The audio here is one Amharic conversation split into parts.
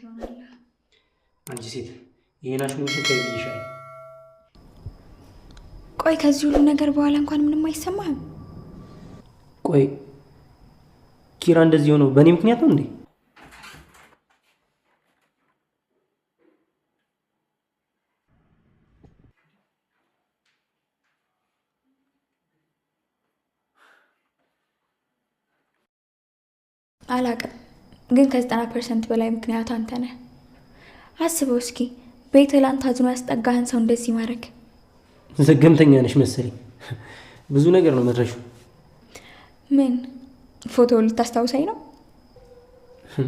ይሆናል? አንቺ ሴት ይሄናሽ ምን ትይይሻል? ቆይ ከዚህ ሁሉ ነገር በኋላ እንኳን ምንም አይሰማህም? ቆይ ኪራ እንደዚህ ሆኖ በእኔ ምክንያት ነው እንዴ? አላቅም፣ ግን ከ90% በላይ ምክንያቱ አንተ ነህ። አስበው እስኪ ቤትህ ላንተ አዝኖ ያስጠጋህን ሰው እንደዚህ ማድረግ። ዘገምተኛ ነሽ መሰለኝ። ብዙ ነገር ነው መድረሹ። ምን ፎቶ ልታስታውሰኝ ነው?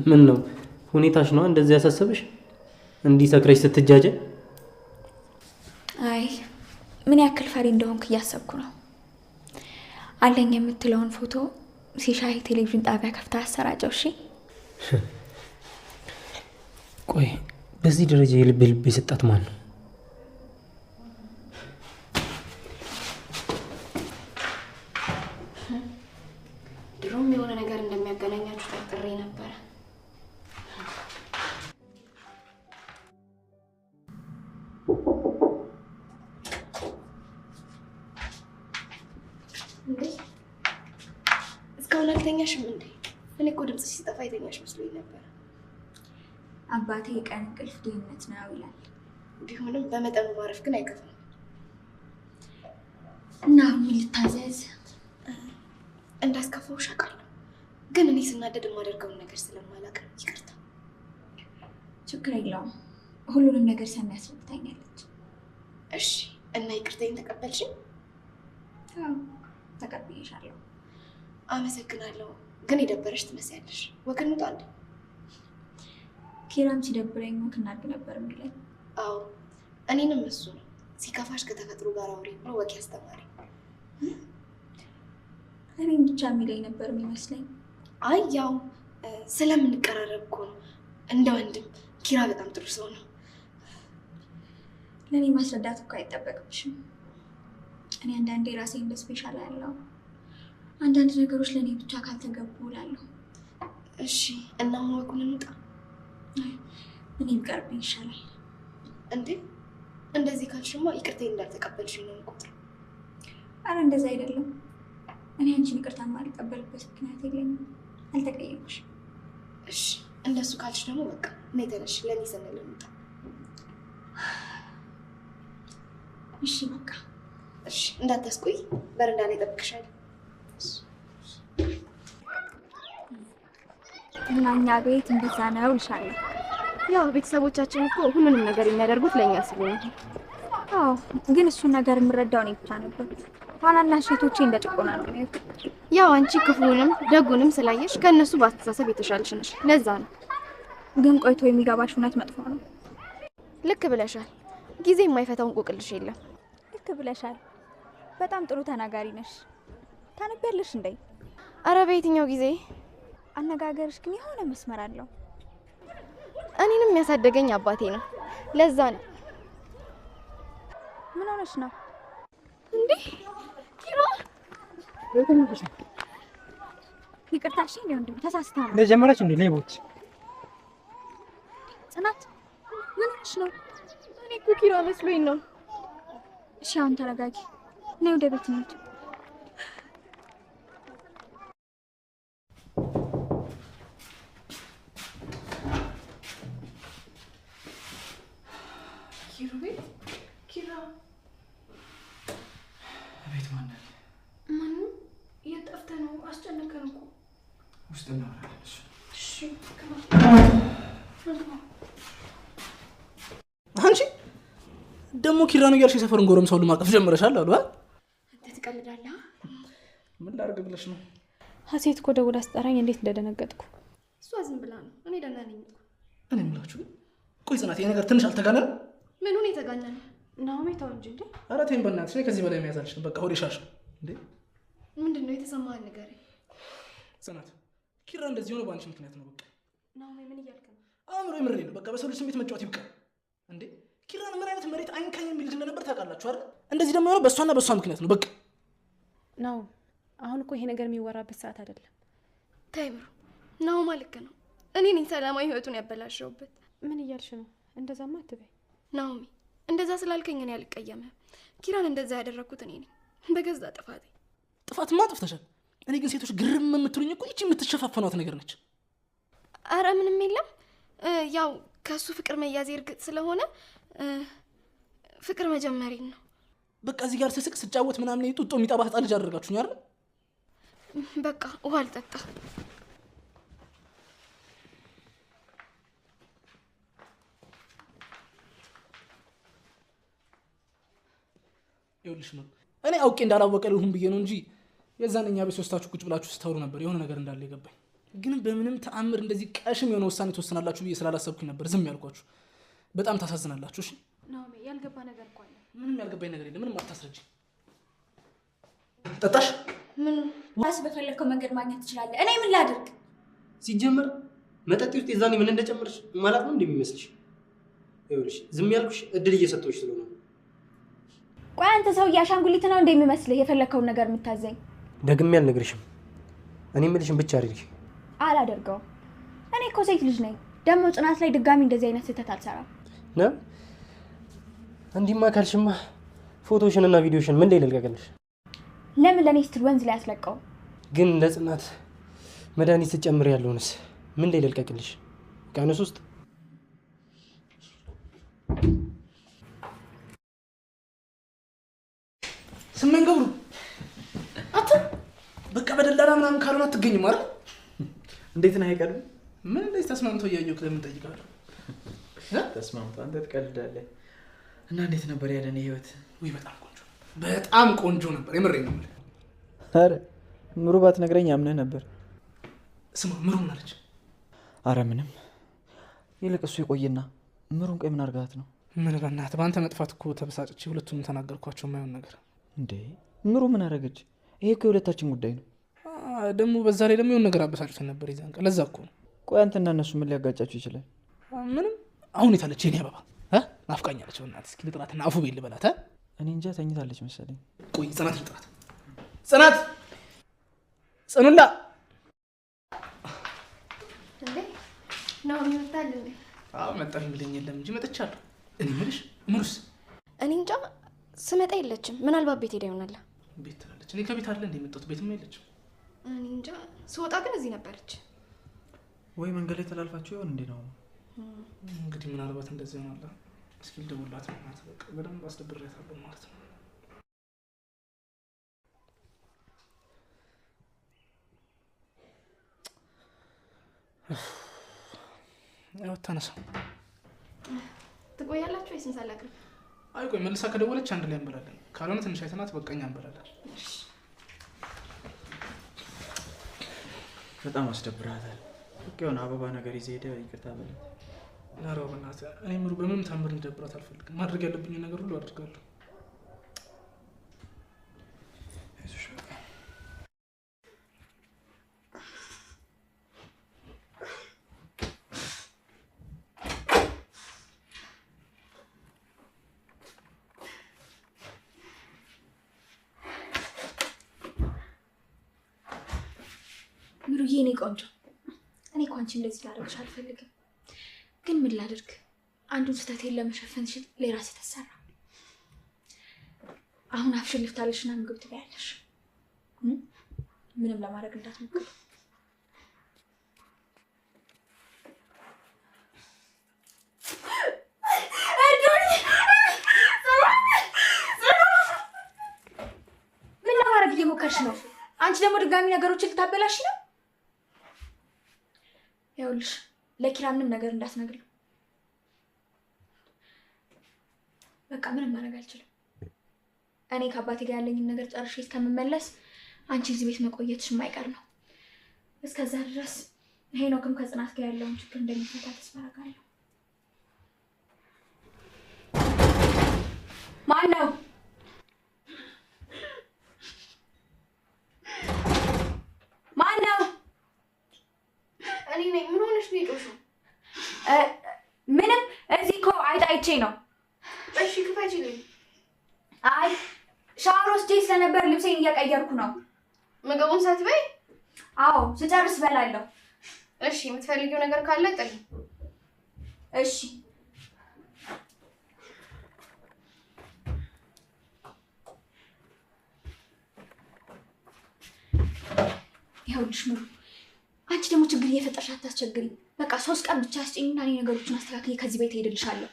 ምን ነው ሁኔታሽ ነው እንደዚህ ያሳሰበሽ? እንዲህ ሰክረሽ ስትጃጀ? አይ ምን ያክል ፈሪ እንደሆንክ እያሰብኩ ነው። አለኝ የምትለውን ፎቶ ሲሻይ ቴሌቪዥን ጣቢያ ከፍታ አሰራጨው። እሺ ቆይ በዚህ ደረጃ የልብ የሰጣት ማን ነው? ድሮም የሆነ ነገር እንደሚያገናኛችሁ ጠርጥሬ ነበረ። እስካሁን አልተኛሽም እንዴ? እኔ እኮ ድምጽ ሲጠፋ የተኛሽ መስሎኝ ነበር። አባቴ የቀን እንቅልፍ ድህነት ነው ይላል። ቢሆንም በመጠኑ ማረፍ ግን አይከፋም። እና ምን ልታዘዝ? እንዳስከፋውሽ አውቃለሁ፣ ግን እኔ ስናደድ የማደርገውን ነገር ስለማላውቅ ይቅርታ። ችግር የለውም፣ ሁሉንም ነገር ሰናይ አስረድታኛለች። እሺ እና ይቅርታዬን ተቀበልሽኝ? አዎ ተቀብዬሻለሁ። አመሰግናለሁ። ግን የደበረሽ ትመስያለሽ። ወክ እንውጣ እንዴ? ኪራም ሲደብረኝ ወክ እናድርግ ነበር የሚለኝ። አዎ እኔንም እሱ ነው። ሲከፋሽ ከተፈጥሮ ጋር አውሪ ብሎ ወክ ያስተማረኝ። እኔም ብቻ የሚለኝ ነበር የሚመስለኝ። አይ ያው ስለምንቀራረብ እኮ ነው። እንደ ወንድም ኪራ በጣም ጥሩ ሰው ነው። ለእኔ ማስረዳት እኮ አይጠበቅብሽም። እኔ አንዳንዴ ራሴ እንደ ስፔሻል ያለው አንዳንድ ነገሮች ለእኔ ብቻ ካልተገቡ እላለሁ። እሺ እና አሁን ወኩን እንውጣ። እኔ ብቀርብኝ ይሻላል። እንዴ እንደዚህ ካልሽማ ይቅርታዬን እንዳልተቀበልሽኝ ነው የምቆጥረው። አረ እንደዛ አይደለም። እኔ አንቺን ይቅርታ የማልቀበልበት ምክንያት የለኝም። አልተቀየምኩሽም። እሺ እንደሱ ካልሽ ደግሞ በቃ እኔ ተነሽ፣ ለእኔ ስንል እንውጣ። እሺ በቃ እሺ፣ እንዳታስቆይ፣ በረንዳ ላይ እጠብቅሻለሁ። እኛ ቤት እንደዛ ነው እልሻለሁ። ያው ቤተሰቦቻችን እኮ ሁሉንም ነገር የሚያደርጉት ለእኛ ስለሆነ። አዎ ግን እሱን ነገር የምረዳው እኔ ብቻ ነበር። ታናናሽ እህቶቼ እንደ ጭቆና ነው የሚያዩት። ያው አንቺ ክፉንም ደጉንም ስላየሽ ከእነሱ በአስተሳሰብ የተሻልሽ ነሽ፣ ለዛ ነው። ግን ቆይቶ የሚገባሽ እውነት መጥፎ ነው። ልክ ብለሻል። ጊዜ የማይፈታውን እንቆቅልሽ የለም። ልክ ብለሻል። በጣም ጥሩ ተናጋሪ ነሽ። ታነቢያለሽ እንዴ? አረ በየትኛው ጊዜ? አነጋገርሽ ግን የሆነ መስመር አለው። እኔንም የሚያሳደገኝ አባቴ ነው፣ ለዛ ነው። ምን ሆነሽ ነው እንዴ? ኪራ ይቅርታሽ እንዴ? ወንድም ተሳስታ ነው ለጀመረች እንዴ? ሌቦች ጽናት ምን ሆነሽ ነው? እኔ እኮ ኪራ መስሎኝ ነው። እሺ አሁን ተረጋጊ። ነይ ወደ ቤት እንሂድ። ቤት ማናል? ማኑ? እየጠፍተህ ነው? አስጨነቀን እኮ። ውስጥ እናወራለን። እሺ አንቺ ደግሞ ኪራ ነው እያልሽ የሰፈርን ጎረምሳውን ለማቀፍ ጀምረሻል አሉ። አንተ ትቀልዳለህ። ምን ላድርግ ብለሽ ነው? ሀሴት እኮ ደውላ አስጠራኝ። እንዴት እንደደነገጥኩ። እሷ ዝም ብላ ነው። እኔ ደህና ነኝ እኮ። እኔ የምላችሁ ቆይ ጽናት፣ ይሄ ነገር ትንሽ አልተጋነነ? ምኑን የተጋነነ? ናሆሜ ተው እንጂ እንዴ! ኧረ ተይኝ በእናትሽ። እኔ ከዚህ በላይ መያዝ አልችልም። በቃ ሆዴ ሻሽ እንዴ! ምንድነው የተሰማህን ነገር? ጽናት፣ ኪራ እንደዚህ ሆነ በአንቺ ምክንያት ነው። በቃ ናሆሜ ምን እያልክ ነው? አእምሮ የምሬ ነው። በቃ በሰው ልጅ ስሜት መጫወት ይብቃ እንዴ! ኪራን ምን አይነት መሬት አይንካኝ የሚል ልጅ እንደነበር ታውቃላችሁ አይደል? እንደዚህ ደግሞ የሆነው በእሷና በእሷ ምክንያት ነው። በቃ ናው አሁን እኮ ይሄ ነገር የሚወራበት ሰዓት አይደለም። ተይ ብሩ፣ ናሆማ ልክ ነው። እኔ ነኝ ሰላማዊ ህይወቱን ያበላሸውበት። ምን እያልሽ ነው? እንደዛማ አትበይ ናኦሚ። እንደዛ ስላልከኝ እኔ አልቀየምም። ኪራን እንደዛ ያደረኩት እኔ ነኝ በገዛ ጥፋቴ። ጥፋትማ ጥፍተሻል። እኔ ግን ሴቶች ግርም የምትሉኝ እኮ ይቺ የምትሸፋፈኗት ነገር ነች። አረ ምንም የለም። ያው ከሱ ፍቅር መያዝ እርግጥ ስለሆነ ፍቅር መጀመሪያ ነው። በቃ እዚህ ጋር ስስቅ ስጫወት ምናምን ጡጦ የሚጠባ ህፃን ልጅ አደረጋችሁኝ አይደል? በቃ ውሃ አልጠጣ። ይኸውልሽ ነው እኔ አውቄ እንዳላወቀ ልሁን ብዬ ነው እንጂ የዛን እኛ ቤት ሶስታችሁ ቁጭ ብላችሁ ስታወሩ ነበር የሆነ ነገር እንዳለ የገባኝ። ግን በምንም ተአምር እንደዚህ ቀሽም የሆነ ውሳኔ ትወስናላችሁ ብዬ ስላላሰብኩኝ ነበር ዝም ያልኳችሁ። በጣም ታሳዝናላችሁ። እሺ ናኦሚ፣ ያልገባ ነገር እኮ አለ። ምንም ያልገባኝ ነገር የለም። ምንም አታስረጂ። ጠጣሽ? ምን ዋስ በፈለከው መንገድ ማግኘት ትችላለህ። እኔ ምን ላድርግ? ሲጀመር መጠጥ ውስጥ የዛኔ ምን እንደጨመርሽ ማለት ነው እንደሚመስልሽ? ይኸውልሽ ዝም ያልኩሽ እድል እየሰጠሁሽ ስለሆነ። ቆይ አንተ ሰውዬ አሻንጉሊት ነው እንደሚመስልህ የፈለከውን ነገር የምታዘኝ? ደግሜ አልነግርሽም። እኔ የምልሽን ብቻ አድርጊ። አላደርገውም። እኔ እኮ ሴት ልጅ ነኝ። ደግሞ ጽናት ላይ ድጋሚ እንደዚህ አይነት ስህተት አልሰራም። ነው እንዲህማ ካልሽማ ፎቶሽንና ቪዲዮሽን ምን ላይ ልልቀቅልሽ? ለምን ለኔ ስትል ወንዝ ላይ አስለቀው? ግን ለጽናት መድኃኒት ስትጨምር ያለውንስ ምን ላይ ልልቀቅልሽ? ቀንስ ውስጥ ስመኝ ገብሩ አት በቃ በደላላ ምናምን ካልሆነ አትገኝም አይደል? እንዴት ነህ? አይቀርም። ምን እንደዚህ ተስማምቶ እያየሁህ ለምን ጠይቃለሁ? ተስማምቶ አንተ ትቀልዳለህ። እና እንዴት ነበር ያለን ህይወት? ውይ በጣም ቆንጆ ነበር። የምሬን ነው የምልህ። አረ ምሩ ባትነግረኝ አምነህ ነበር። ስማ ምሩ ምን አለች? አረ ምንም። ይልቅ እሱ የቆየና ምሩን ቆይ ምን አድርጋት ነው? ምን በእናትህ በአንተ መጥፋት እኮ ተበሳጭቼ ሁለቱንም ተናገርኳቸው የማይሆን ነገር። እንዴ ምሩ ምን አደረገች? ይሄ እኮ የሁለታችን ጉዳይ ነው። ደግሞ በዛ ላይ ደግሞ የሆነ ነገር አበሳጭተን ነበር የዛን ቀን። ለዛ እኮ ነው። ቆይ አንተና እነሱ ምን ሊያጋጫችሁ ይችላል? ምንም። አሁን የታለች የኔ አበባ? ናፍቃኛለች። በእናትህ እስኪ ልጥራትና አፉ ቤት ልበላት። እኔ እንጃ ተኝታለች መሰለኝ። ቆይ ጽናት ልጥራት። ጽናት ጽኑላ እንዴ ነው ይመጣል እንዴ? አዎ መጣልኝ ብለኝ የለም እንጂ መጥቻለሁ። እኔ የምልሽ ምሩስ? እኔ እንጃ ስመጣ የለችም። ምናልባት ቤት ሄዳ ይሆናል። ቤት ትላለች። እኔ ከቤት አለ እንደ የመጣሁት ቤትም የለችም። እኔ እንጃ ስወጣ ግን እዚህ ነበረች። ወይ መንገድ ላይ ተላልፋችሁ ይሆን እንዴ? ነው እንግዲህ ምናልባት እንደዚህ ይሆናል። እስኪ ልደውልላት ነው ማለት በቃ በደንብ አስደብሬያታለሁ ማለት ነው። ያው ታነሳው ትቆያላችሁ ወይስ ምሳ ላቅርብ? አይ ቆይ መልሳ ከደወለች አንድ ላይ እንበላለን። ካልሆነ ትንሽ አይተናት በቃኛ እንበላለን። በጣም አስደብራታል። በቃ የሆነ አበባ ነገር ይዘህ ሄደህ ይቅርታ በላት። ኧረ በእናትህ እኔ ምሩ በምንም ታምር እንዲደብራት አልፈልግም። ማድረግ ያለብኝን ነገር ሁሉ አድርጋለሁ። አይዞሽ በቃ ምሩዬ እኔ ቆንጆ፣ እኔ እኮ አንቺ እንደዚህ ላደርግሽ አልፈልግም፣ ግን ምን ላድርግ? አንዱን ስህተቴን ለመሸፈን ሲል ሌላ ስህተት ሰራ። አሁን አፍሽን ልፍታለሽና ምግብ ትበያለሽ። ምንም ለማድረግ እንዳትሞክሪ። ምን ለማድረግ እየሞከርሽ ነው? አንቺ ደግሞ ድጋሚ ነገሮችን ልታበላሽ ነው። ይኸውልሽ ለኪራ ምንም ነገር እንዳትነግሪው። በቃ ምንም ማድረግ አልችልም። እኔ ከአባቴ ጋር ያለኝን ነገር ጨርሼ እስከምመለስ አንቺ እዚህ ቤት መቆየትሽ የማይቀር ነው። እስከዛ ድረስ ሄኖክም ከጽናት ጋር ያለውን ችግር እንደሚፈታ ተስፋ አደርጋለሁ። ማን ነው? ማን ነው? እኔ ነኝ። ምን ሆነሽ ነው የጮሽው? ምንም እዚህ እኮ አይቼ ነው። እሺ ክፈችልኝ። አይ ሻወር ወስጄ ስለነበር ልብሴን እየቀየርኩ ነው። ምግቡን ሳትበይ? አዎ ስጨርስ እበላለሁ። እሺ የምትፈልጊው ነገር ካለ ጥሪ። እሺ ይኸውልሽ ምሩ፣ አንቺ ደግሞ ችግር እየፈጠርሽ አታስቸግሪ። በቃ 3 ቀን ብቻ አስጭኝና እኔ ነገሮችን አስተካክዬ ከዚህ ቤት እሄድልሻለሁ።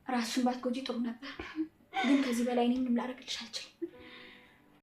ራስሽን ባትጎጂ ጥሩ ነበር፣ ግን ከዚህ በላይ እኔ ምንም ላደርግልሽ አልችልም።